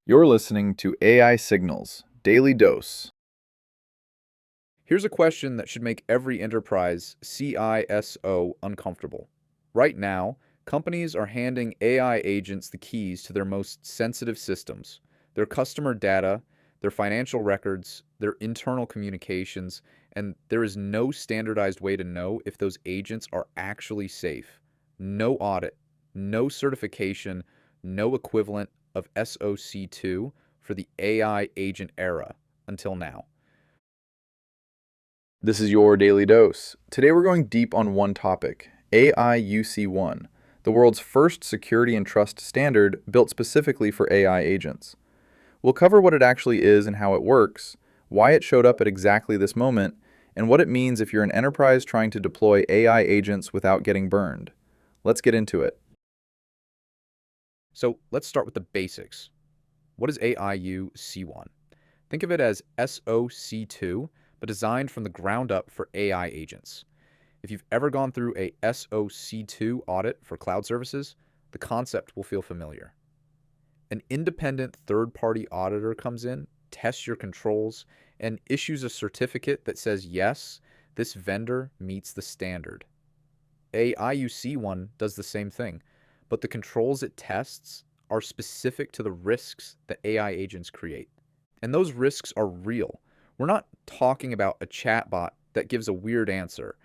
You're listening to AI Signals, Daily Dose. Here's a question that should make every enterprise CISO uncomfortable. Right now, companies are handing AI agents the keys to their most sensitive systems, their customer data, their financial records, their internal communications, and there is no standardized way to know if those agents are actually safe. No audit, no certification, no equivalent of SOC 2 for the AI agent era until now. This is your Daily Dose. Today we're going deep on one topic, AIUC-one, the world's first security and trust standard built specifically for AI agents. We'll cover what it actually is and how it works, why it showed up at exactly this moment, and what it means if you're an enterprise trying to deploy AI agents without getting burned. Let's get into it. So let's start with the basics. What is AIUC-one? Think of it as SOC 2, but designed from the ground up for AI agents. If you've ever gone through a SOC 2 audit for cloud services, the concept will feel familiar. An independent third-party auditor comes in, tests your controls, and issues a certificate that says, yes, this vendor meets the standard. AIUC-one does the same thing, but the controls it tests are specific to the risks that AI agents create. And those risks are real. We're not talking about a chatbot that gives a weird answer.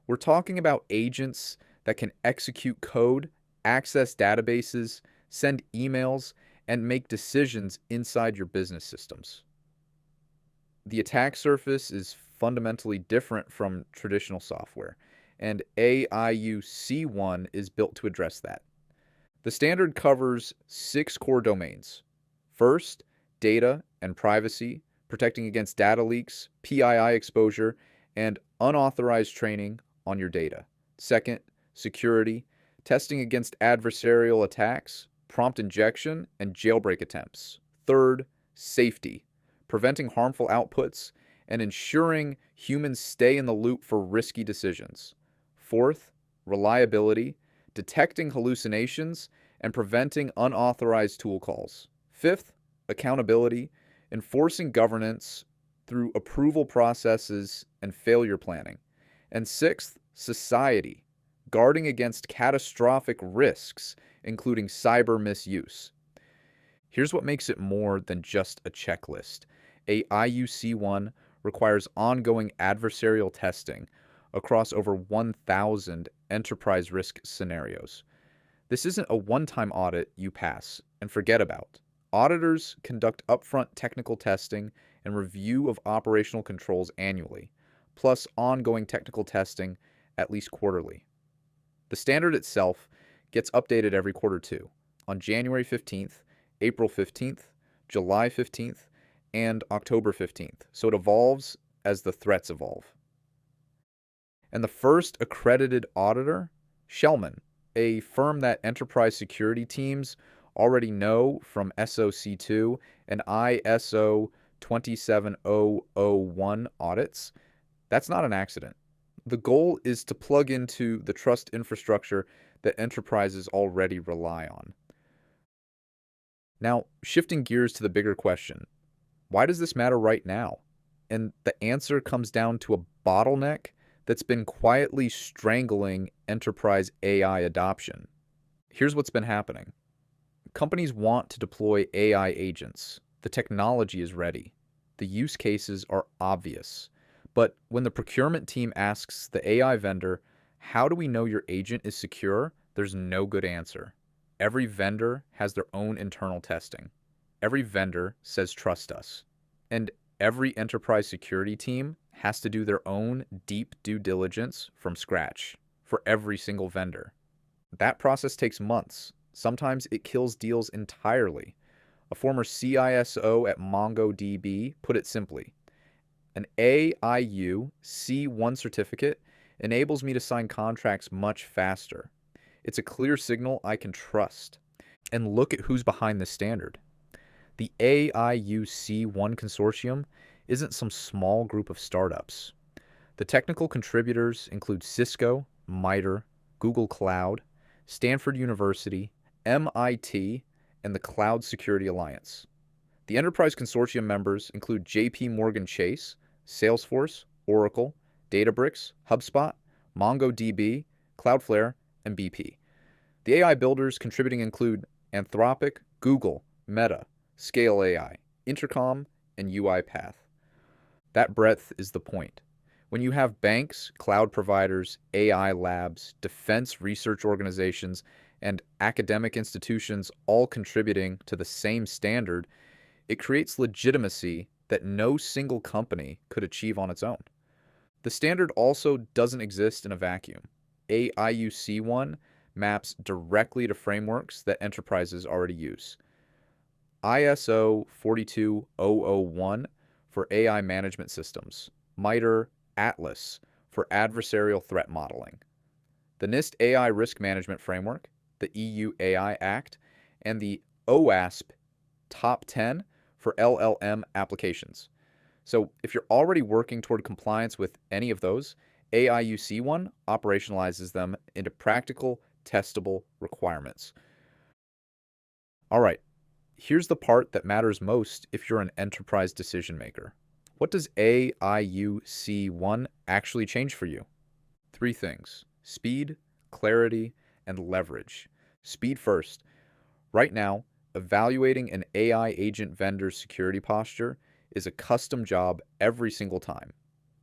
We're talking about agents that can execute code, access databases, send emails, and make decisions inside your business systems. The attack surface is fundamentally different from traditional software, and AIUC-one is built to address that. The standard covers 6 core domains. First, data and privacy, protecting against data leaks, PII exposure, and unauthorized training on your data. Second, security, testing against adversarial attacks, prompt injection, and jailbreak attempts. Third, safety, preventing harmful outputs and ensuring humans stay in the loop for risky decisions. Fourth, reliability, detecting hallucinations and preventing unauthorized tool calls. Fifth, accountability, enforcing governance through approval processes and failure planning. And sixth, society, guarding against catastrophic risks, including cyber misuse. Here's what makes it more than just a checklist. AIUC-one requires ongoing adversarial testing across over 1,000 enterprise risk scenarios. This isn't a one-time audit you pass and forget about. Auditors conduct upfront technical testing and review of operational controls annually, plus ongoing technical testing at least quarterly. The standard itself gets updated every quarter too, on January 15th, April 15th, July 15th, and October 15th, so it evolves as the threats evolve. And the first accredited auditor, Shellman, a firm that enterprise security teams already know from SOC 2 and ISO 27001 audits, that's not an accident. The goal is to plug into the trust infrastructure that enterprises already rely on. Now, shifting gears to the bigger question, why does this matter right now? And the answer comes down to a bottleneck that's been quietly strangling enterprise AI adoption. Here's what's been happening. Companies want to deploy AI agents. The technology is ready. The use cases are obvious. But when the procurement team asks the AI vendor, how do we know your agent is secure? There's no good answer. Every vendor has their own internal testing. Every vendor says trust us. And every enterprise security team has to do their own deep due diligence from scratch for every single vendor. That process takes months. Sometimes it kills deals entirely. A former CISO at MongoDB put it simply, an AIUC-one certificate enables me to sign contracts much faster. It's a clear signal I can trust. And look at who's behind this standard. The AIUC-one consortium isn't some small group of startups. The technical contributors include Cisco, MITRE, Google Cloud, Stanford University, MIT, and the Cloud Security Alliance. The enterprise consortium members include JPMorgan Chase, Salesforce, Oracle, Databricks, HubSpot, MongoDB, Cloudflare, and BP. The AI builders contributing include Anthropic, Google, Meta, Scale AI, Intercom, and UiPath. That breadth is the point. When you have banks, cloud providers, AI labs, defense research organizations, and academic institutions all contributing to the same standard, it creates legitimacy that no single company could achieve on its own. The standard also doesn't exist in a vacuum. AIUC-one maps directly to frameworks that enterprises already use. ISO 42001 for AI management systems, MITRE Atlas for adversarial threat modeling, the NIST AI Risk Management Framework, the EU AI Act, and the OASP Top 10 for LLM applications. So if you're already working toward compliance with any of those, AIUC-one operationalizes them into practical, testable requirements. All right, here's the part that matters most if you're an enterprise decision maker. What does AIUC-one actually change for you? 3 things: speed, clarity, and leverage. Speed first. Right now, evaluating an AI agent vendor's security posture is a custom job every single time.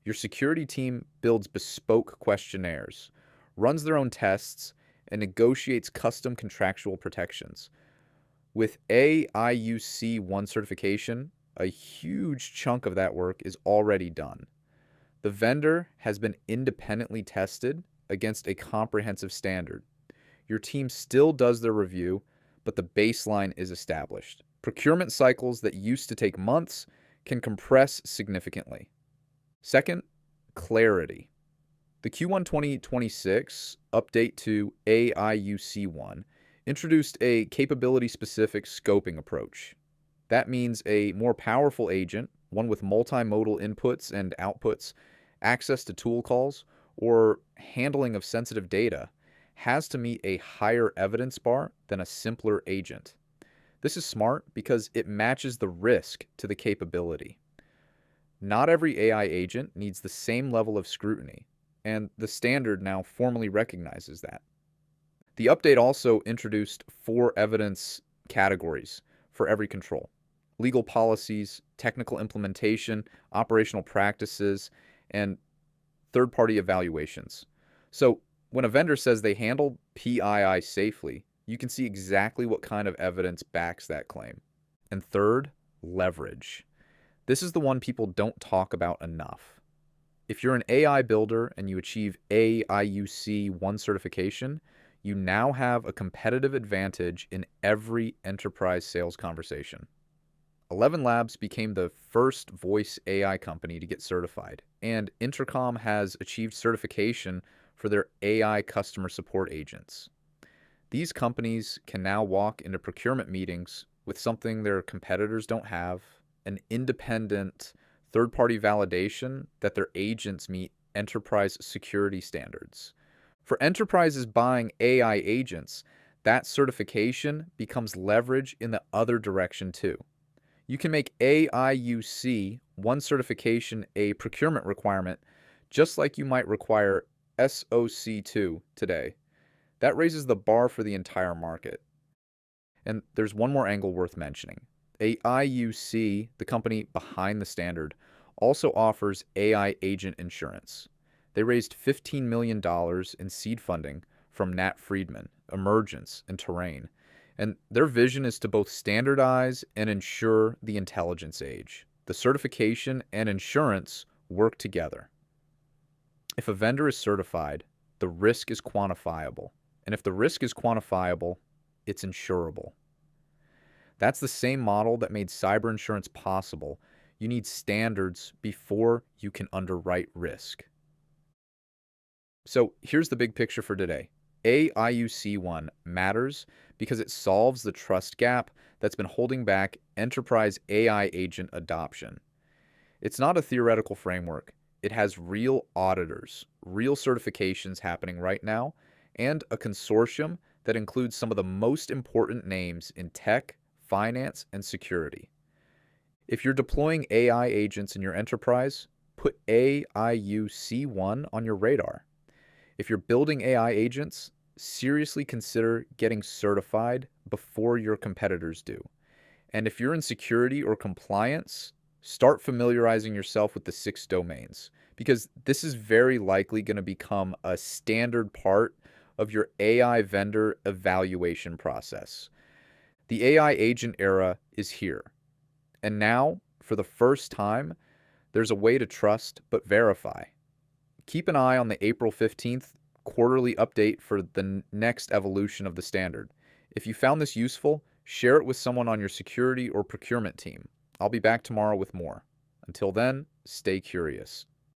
Your security team builds bespoke questionnaires, runs their own tests, and negotiates custom contractual protections. With AIUC-one certification, a huge chunk of that work is already done. The vendor has been independently tested against a comprehensive standard. Your team still does their review, but the baseline is established. Procurement cycles that used to take months can compress significantly. Second, clarity. The Q1 2026 update to AIUC-one introduced a capability-specific scoping approach. That means a more powerful agent, one with multimodal inputs and outputs, access to tool calls, or handling of sensitive data, has to meet a higher evidence bar than a simpler agent. This is smart because it matches the risk to the capability. Not every AI agent needs the same level of scrutiny, and the standard now formally recognizes that. The update also introduced 4 evidence categories for every control: legal policies, technical implementation, operational practices, and third-party evaluations. So when a vendor says they handle PII safely, you can see exactly what kind of evidence backs that claim. And third, leverage. This is the one people don't talk about enough. If you're an AI builder and you achieve AIUC-one certification, you now have a competitive advantage in every enterprise sales conversation. 11 Labs became the first voice AI company to get certified, and Intercom has achieved certification for their AI customer support agents. These companies can now walk into procurement meetings with something their competitors don't have: an independent third-party validation that their agents meet enterprise security standards. For enterprises buying AI agents, that certification becomes leverage in the other direction too. You can make AIUC-one certification a procurement requirement, just like you might require SOC Two today. That raises the bar for the entire market. And there's one more angle worth mentioning. AIUC, the company behind the standard, also offers AI agent insurance. They raised $15 million in seed funding from Nat Friedman, Emergence, and Terrain. And their vision is to both standardize and insure the intelligence age. The certification and insurance work together. If a vendor is certified, the risk is quantifiable. And if the risk is quantifiable, it's insurable. That's the same model that made cyber insurance possible. You need standards before you can underwrite risk. So here's the big picture for today. AIUC-one matters because it solves the trust gap that's been holding back enterprise AI agent adoption. It's not a theoretical framework. It has real auditors, real certifications happening right now, and a consortium that includes some of the most important names in tech, finance, and security. If you're deploying AI agents in your enterprise, put AIUC-one on your radar. If you're building AI agents, seriously consider getting certified before your competitors do. And if you're in security or compliance, start familiarizing yourself with the 6 domains, because this is very likely going to become a standard part of your AI vendor evaluation process. The AI agent era is here. And now, for the first time, there's a way to trust but verify. Keep an eye on the April 15th quarterly update for the next evolution of the standard. If you found this useful, share it with someone on your security or procurement team. I'll be back tomorrow with more. Until then, stay curious.